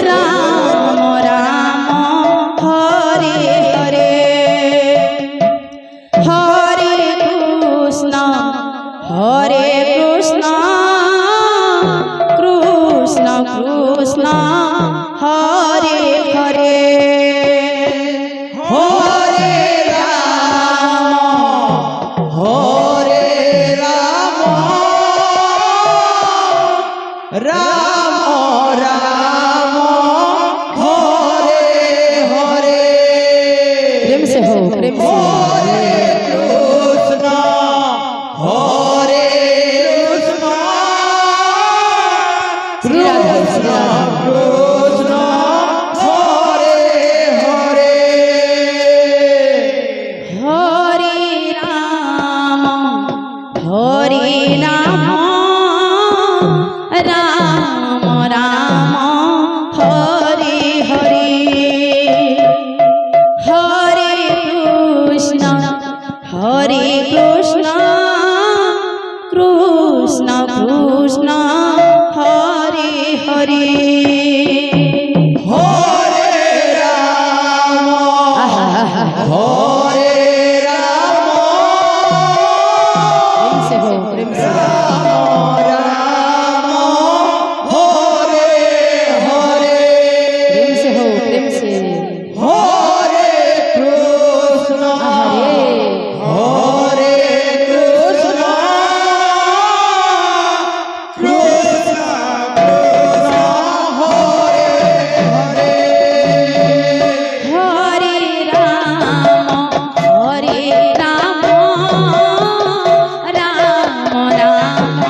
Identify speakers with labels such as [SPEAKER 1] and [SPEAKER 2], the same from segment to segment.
[SPEAKER 1] राम राम हरे हरे हरे कृष्ण कृष्ण कृष्ण हरे हरे
[SPEAKER 2] हरे राम राम राम हरे हरे
[SPEAKER 1] प्रेम से हो प्रेम से
[SPEAKER 2] हरे कृष्ण
[SPEAKER 1] श्री राधे श्री राधे
[SPEAKER 2] कृष्ण हरे हरे
[SPEAKER 1] हरे राम राम राम हरे हरे हरे कृष्ण कृष्ण कृष्ण हरे हरे
[SPEAKER 2] हरे राम हरे राम
[SPEAKER 1] प्रेम से हो प्रेम से
[SPEAKER 2] राम हरे हरे
[SPEAKER 1] प्रेम से हो प्रेम से
[SPEAKER 2] हरे कृष्ण
[SPEAKER 1] हरे
[SPEAKER 2] हरे कृष्ण कृष्ण कृष्ण हरे हरे
[SPEAKER 1] हरे राम राम राम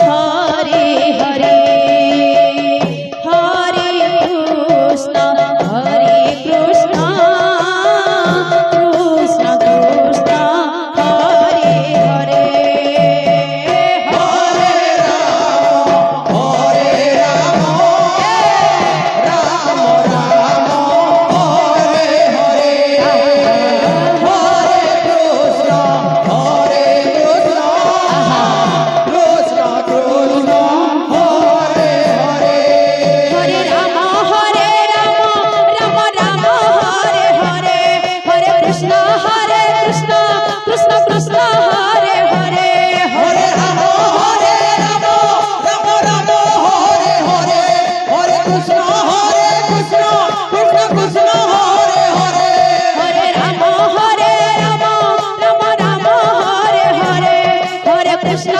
[SPEAKER 1] हरे हरे हरे कृष्ण कृष्ण कृष्ण हरे हरे
[SPEAKER 2] हरे राम राम राम हरे हरे हरे कृष्ण कृष्ण कृष्ण कृष्ण हरे हरे
[SPEAKER 1] हरे राम राम राम हरे हरे हरे कृष्ण कृष्ण कृष्ण हरे हरे
[SPEAKER 2] हरे राम राम राम हरे हरे हरे कृष्ण कृष्ण कृष्ण हरे हरे
[SPEAKER 1] हरे राम राम राम हरे हरे हरे कृष्ण